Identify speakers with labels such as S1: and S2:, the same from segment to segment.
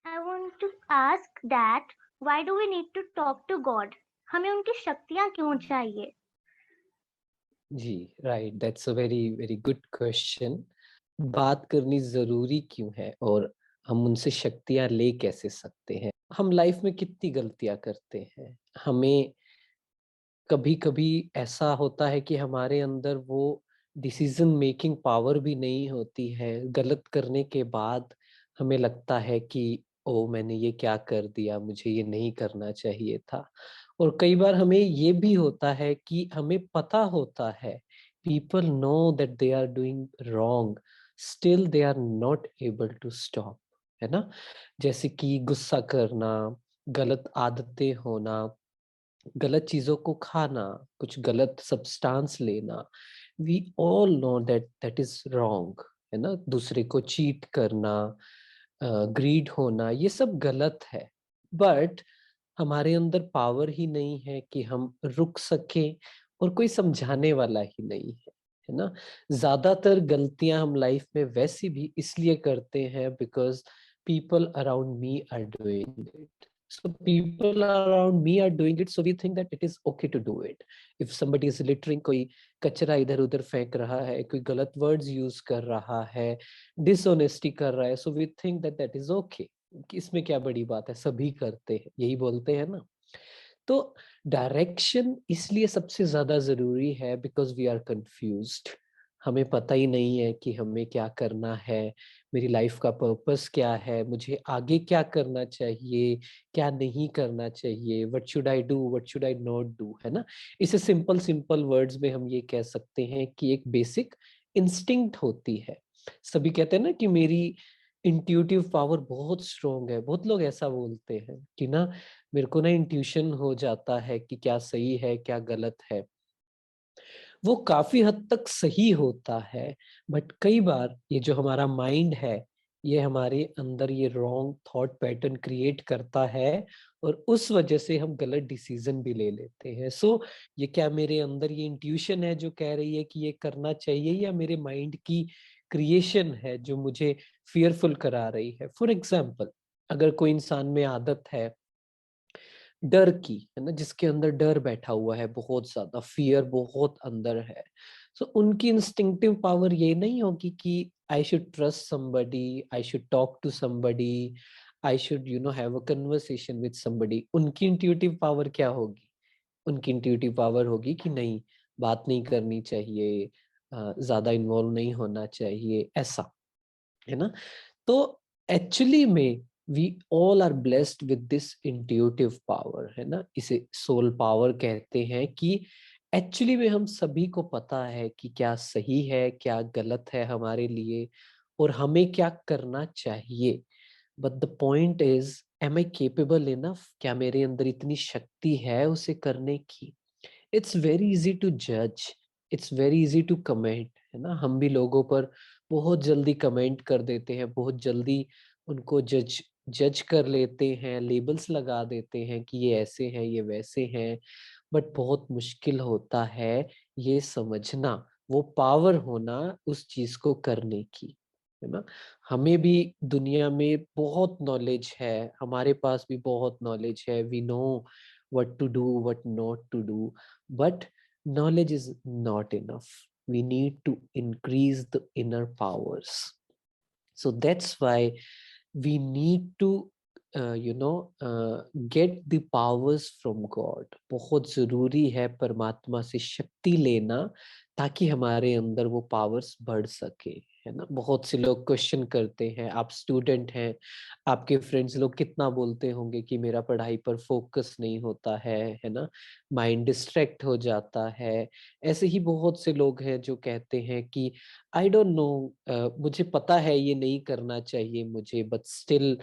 S1: I want to ask that why do we need to talk to God? हमें उनकी शक्तियाँ क्यों चाहिए?
S2: जी, right, that's a very very good question. बात करनी ज़रूरी क्यों है और हम उनसे शक्तियाँ ले कैसे सकते हैं? हम लाइफ में कितनी गलतियाँ करते हैं। हमें कभी-कभी ऐसा होता है कि हमारे अंदर वो डिसीज़न मेकिंग पावर भी नहीं होती है। गलत करने के बाद हमें लगता है कि ओह! मैंने ये क्या कर दिया, मुझे ये नहीं करना चाहिए था। और कई बार हमें ये भी होता है कि हमें पता होता है, people know that they are doing wrong, still they are not able to stop, है ना? जैसे कि गुस्सा करना, गलत आदतें होना, गलत चीज़ों को खाना, कुछ गलत सब्सटेंस लेना, we all know that that is wrong, है ना? दूसरे को चीट करना, ग्रीड होना, ये सब गलत है। बट हमारे अंदर पावर ही नहीं है कि हम रुक सकें और कोई समझाने वाला ही नहीं है ना? ज़्यादातर गलतियाँ हम लाइफ में वैसे भी इसलिए करते हैं because people around me are doing it. So people around me are doing it, so we think that it is okay to do it. If somebody is littering, कोई कचरा इधर-उधर फेंक रहा है, कोई गलत वर्ड्स यूज़ कर रहा है, डिसऑनेस्टी कर रहा है, so we think that that is okay. कि इसमें क्या बड़ी बात है, सभी करते हैं, यही बोलते हैं ना? तो डायरेक्शन इसलिए सबसे ज़्यादा ज़रूरी है बिकॉज़ वी आर कन्फ्यूज़्ड। हमें पता ही नहीं है कि हमें क्या करना है, मेरी लाइफ़ का पर्पस क्या है, मुझे आगे क्या करना चाहिए, क्या नहीं करना चाहिए, what should I do, what should I not do, है ना? इसे सिंपल वर्ड्स में हम ये कह सकते हैं कि एक बेसिक इंस्टिंक्ट होती है। सभी कहते हैं ना कि मेरी इंट्यूटिव पावर बहुत स्ट्रॉन्ग है, बहुत लोग ऐसा बोलते हैं कि ना मेरे को ना इंट्यूशन हो जाता है कि क्या सही है, क्या गलत है। वो काफ़ी हद तक सही होता है, बट कई बार ये जो हमारा माइंड है, ये हमारे अंदर ये रॉन्ग थॉट पैटर्न क्रिएट करता है और उस वजह से हम गलत डिसीज़न भी ले लेते हैं। सो ये क्या मेरे अंदर ये इंट्यूशन है जो कह रही है कि ये करना चाहिए या मेरे माइंड की क्रिएशन है जो मुझे फ़ियरफुल करा रही है? फॉर एग्ज़ाम्पल अगर कोई इंसान में आदत है डर की, है ना? जिसके अंदर डर बैठा हुआ है बहुत ज़्यादा, फ़ियर बहुत अंदर है। सो उनकी इंस्टिंक्टिव पावर ये नहीं होगी कि I should trust somebody, I should talk to somebody, I should have a conversation with somebody. उनकी इंट्यूटिव पावर क्या होगी? उनकी इंट्यूटिव पावर होगी कि नहीं, बात नहीं करनी चाहिए, ज़्यादा इन्वॉल्व नहीं होना चाहिए, ऐसा, है ना? तो एक्चुअली में we all are blessed with this intuitive power, है ना? इसे सोल पावर कहते हैं कि एक्चुअली में हम सभी को पता है कि क्या सही है, क्या गलत है हमारे लिए और हमें क्या करना चाहिए। But the point is am I capable enough? क्या मेरे अंदर इतनी शक्ति है उसे करने की? इट्स वेरी इजी टू जज, it's very easy to comment, है ना? हम भी लोगों पर बहुत जल्दी कमेंट कर देते हैं, बहुत जल्दी उनको जज जज कर लेते हैं, लेबल्स लगा देते हैं कि ये ऐसे हैं, ये वैसे हैं। बट बहुत मुश्किल होता है ये समझना, वो पावर होना उस चीज को करने की, है ना? हमें भी दुनिया में बहुत नॉलेज है, हमारे पास भी बहुत नॉलेज है, we know what to do, what not to do, but knowledge is not enough. We need to increase the inner powers. So that's why we need to get the powers from God. बहुत जरूरी है परमात्मा से शक्ति लेना ताकि हमारे अंदर वो पावर्स बढ़ सके, है ना? बहुत से लोग क्वेश्चन करते हैं, आप स्टूडेंट हैं, आपके फ्रेंड्स लोग कितना बोलते होंगे कि मेरा पढ़ाई पर फोकस नहीं होता है ना? माइंड डिस्ट्रैक्ट हो जाता है। ऐसे ही बहुत से लोग हैं जो कहते हैं कि आई डोंट नो, मुझे पता है ये नहीं करना चाहिए मुझे, but still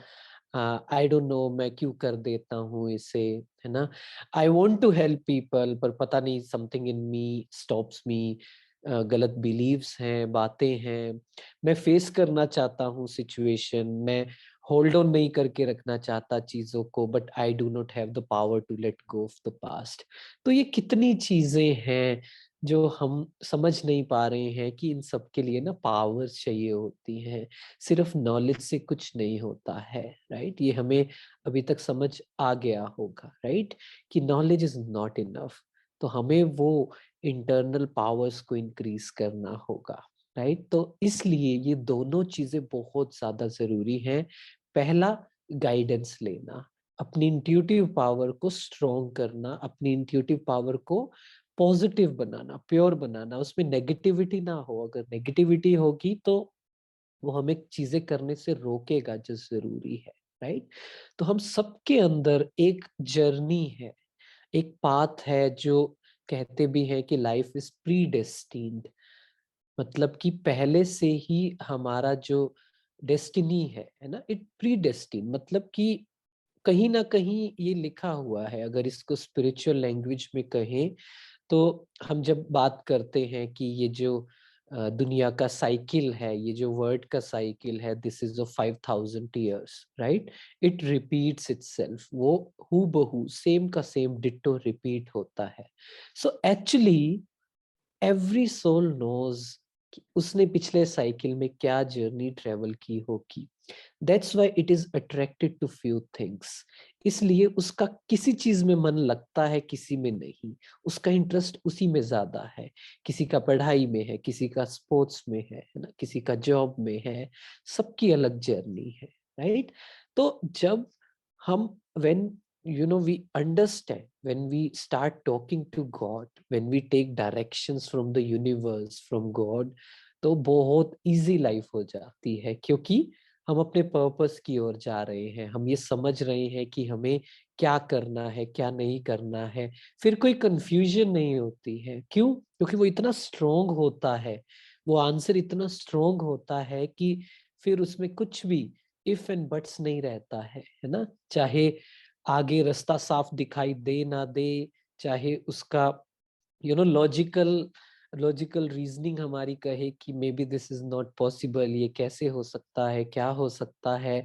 S2: I don't know मैं क्यों कर देता हूँ इसे, है ना? I want to help people पर पता नहीं समथिंग इन मी स्टॉप्स मी। गलत बिलीव्स हैं, बातें हैं, मैं फेस करना चाहता हूँ सिचुएशन, मैं होल्ड ऑन नहीं करके रखना चाहता चीजों को, but I do not have the power to let go of the past. तो ये कितनी चीजें हैं जो हम समझ नहीं पा रहे हैं कि इन सब के लिए ना पावर्स चाहिए होती हैं, सिर्फ नॉलेज से कुछ नहीं होता है, राइट? ये हमें अभी तक समझ आ गया होगा, राइट? कि नॉलेज इज नॉट इनफ, तो हमें वो इंटरनल पावर्स को इंक्रीज करना होगा, राइट? तो इसलिए ये दोनों चीजें बहुत ज्यादा जरूरी हैं। पहला, गाइडेंस लेना, अपनी इंट्यूटिव पावर को स्ट्रॉन्ग करना, अपनी इंट्यूटिव पावर को पॉजिटिव बनाना, प्योर बनाना, उसमें नेगेटिविटी ना हो। अगर नेगेटिविटी होगी तो वो हमें चीजें करने से रोकेगा जो जरूरी है, राइट? तो हम सबके अंदर एक जर्नी है, एक पाथ है, जो कहते भी हैं कि लाइफ इज प्री डेस्टिन्ड, मतलब कि पहले से ही हमारा जो डेस्टिनी है ना, इट प्री डेस्टिन, मतलब कि कहीं ना कहीं ये लिखा हुआ है। अगर इसको स्पिरिचुअल लैंग्वेज में कहें तो हम जब बात करते हैं कि ये जो दुनिया का साइकिल है, ये जो वर्ल्ड का साइकिल है, this is of 5000 years, right? It repeats itself, वो हू बहू सेम का सेम डिट्टो रिपीट होता है। So actually every soul knows कि उसने पिछले साइकिल में क्या जर्नी ट्रेवल की होगी। That's why it is attracted to few things. इसलिए उसका किसी चीज में मन लगता है, किसी में नहीं। उसका इंटरेस्ट उसी में ज्यादा है। किसी का पढ़ाई में है, किसी का स्पोर्ट्स में है ना, किसी का जॉब में है। सबकी अलग जर्नी है, राइट? तो जब हम when we understand, when we start talking to God, when we take directions from the universe, from God, तो बहुत इजी लाइफ हो जाती है, क्योंकि हम अपने पर्पस की ओर जा रहे हैं। हम ये समझ रहे हैं कि हमें क्या करना है, क्या नहीं करना है। फिर कोई कंफ्यूजन नहीं होती है। क्यों? क्योंकि वो इतना स्ट्रोंग होता है, वो आंसर इतना स्ट्रोंग होता है कि फिर उसमें कुछ भी इफ एंड बट्स नहीं रहता है ना? चाहे आगे रास्ता साफ दिखाई दे ना दे, चाहे उसका लॉजिकल लॉजिकल रीजनिंग हमारी कहे कि may be this is not possible, ये कैसे हो सकता है, क्या हो सकता है,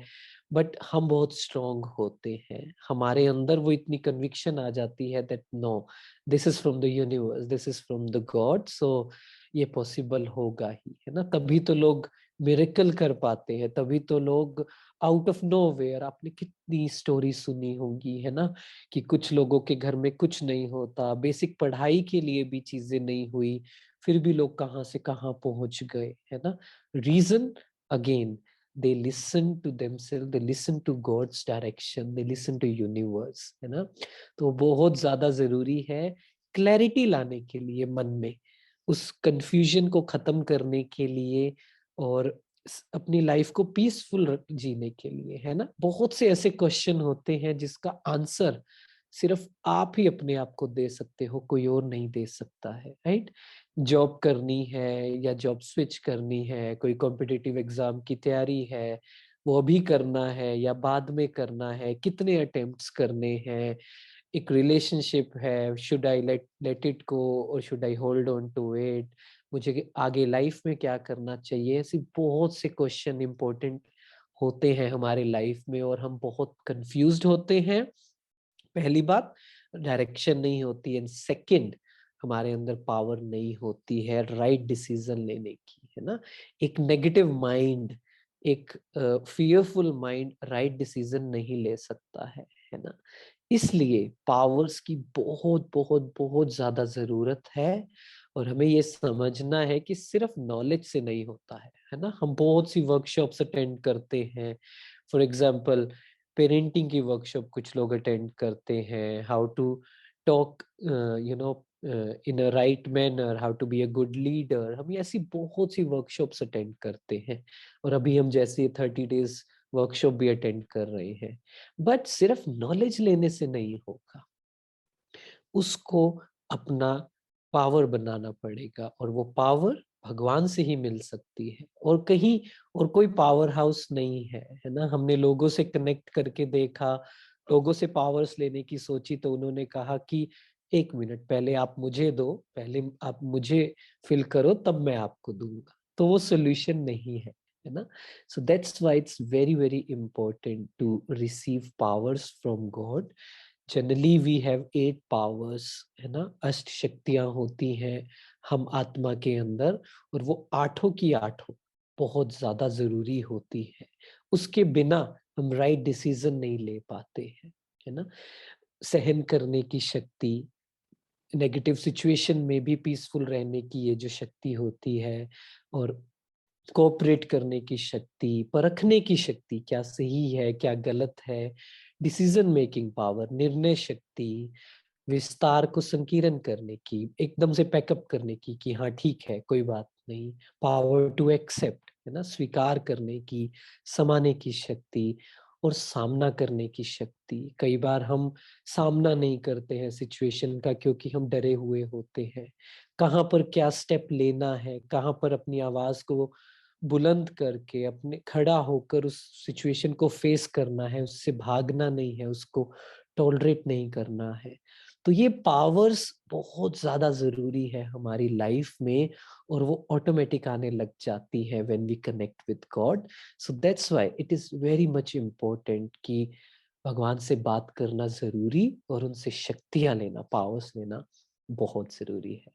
S2: बट हम बहुत स्ट्रांग होते हैं। हमारे अंदर वो इतनी कन्विक्शन आ जाती है that no, this is from the universe, this is from the god, so ये पॉसिबल होगा ही, है ना? तभी तो लोग मिरेकल कर पाते हैं, तभी तो लोग आउट ऑफ नोवेयर, आपने कितनी स्टोरी सुनी होगी, है ना, कि कुछ लोगों के घर में कुछ नहीं होता, बेसिक पढ़ाई के लिए भी चीजें नहीं हुई, फिर भी लोग कहाँ से कहाँ पहुंच गए, है ना? Reason, again, they listen to themselves, they listen to God's direction, they listen to universe, है ना? तो बहुत ज्यादा जरूरी है क्लैरिटी लाने के लिए मन में, उस कंफ्यूजन को खत्म करने के लिए, और अपनी लाइफ को पीसफुल जीने के लिए, है ना? बहुत से ऐसे क्वेश्चन होते हैं जिसका आंसर सिर्फ आप ही अपने आप को दे सकते हो, कोई और नहीं दे सकता है, राइट? जॉब करनी है या जॉब स्विच करनी है, कोई कॉम्पिटिटिव एग्जाम की तैयारी है, वो अभी करना है या बाद में करना है, कितने अटेम्प्ट्स करने हैं, एक रिलेशनशिप है, should I let let it go और should I hold on to it, मुझे आगे लाइफ में क्या करना चाहिए, ऐसे बहुत से क्वेश्चन इंपॉर्टेंट होते हैं हमारे लाइफ में, और हम बहुत कंफ्यूज्ड होते हैं। पहली बात, डायरेक्शन नहीं होती है। सेकंड, हमारे अंदर पावर नहीं होती है राइट डिसीजन लेने की, है ना? एक नेगेटिव माइंड, एक फियरफुल माइंड राइट डिसीजन नहीं ले सकता है ना? इसलिए पावर्स की बहुत बहुत बहुत ज्यादा जरूरत है, और हमें ये समझना है कि सिर्फ नॉलेज से नहीं होता है ना? हम बहुत सी वर्कशॉप्स अटेंड करते हैं। फॉर एग्जाम्पल, पेरेंटिंग की वर्कशॉप कुछ लोग अटेंड करते हैं, how to talk in a right manner, how to be a good leader. हम ऐसी बहुत सी वर्कशॉप्स अटेंड करते हैं, और अभी हम जैसे 30 डेज वर्कशॉप भी अटेंड कर रहे हैं। बट सिर्फ नॉलेज लेने से नहीं होगा, उसको अपना पावर बनाना पड़ेगा, और वो पावर भगवान से ही मिल सकती है, और कहीं और कोई पावर हाउस नहीं है ना? हमने लोगों से कनेक्ट करके देखा, लोगों से पावर्स लेने की सोची, तो उन्होंने कहा कि 1 मिनट, पहले आप मुझे दो, पहले आप मुझे फिल करो, तब मैं आपको दूंगा। तो वो सोल्यूशन नहीं है ना? So that's why it's very very important to receive powers from God, generally we have 8 powers, है ना? अष्ट शक्तियाँ होती हैं हम आत्मा के अंदर, और वो आठों की आठों बहुत ज़्यादा ज़रूरी होती है। उसके बिना हम राइट डिसीज़न नहीं ले पाते हैं, है ना? सहन करने की शक्ति, नेगेटिव सिचुएशन में भी पीसफुल रहने की ये जो शक्ति होती है, और कोऑपरेट करने की शक्ति, परखने की शक्ति, क्या सही है, क्या गलत है, डिसीजन मेकिंग पावर, निर्णय शक्ति, विस्तार को संकीर्ण करने की, एकदम से पैकअप करने की कि हाँ ठीक है, कोई बात नहीं, पावर टू एक्सेप्ट, है ना? स्वीकार करने की, समाने की शक्ति, और सामना करने की शक्ति। कई बार हम सामना नहीं करते हैं सिचुएशन का क्योंकि हम डरे हुए होते हैं। कहाँ पर क्या स्टेप लेना है, कहाँ पर अपनी आवाज़ को बुलंद करके अपने खड़ा होकर उस सिचुएशन को फेस करना है, उससे भागना नहीं है, उसको टॉलरेट नहीं करना है। तो ये पावर्स बहुत ज़्यादा ज़रूरी है हमारी लाइफ में, और वो ऑटोमेटिक आने लग जाती है when we connect with God. So that's why it is very much important कि भगवान से बात करना ज़रूरी और उनसे शक्तियाँ लेना, पावर्स लेना बहुत ज़रूरी है।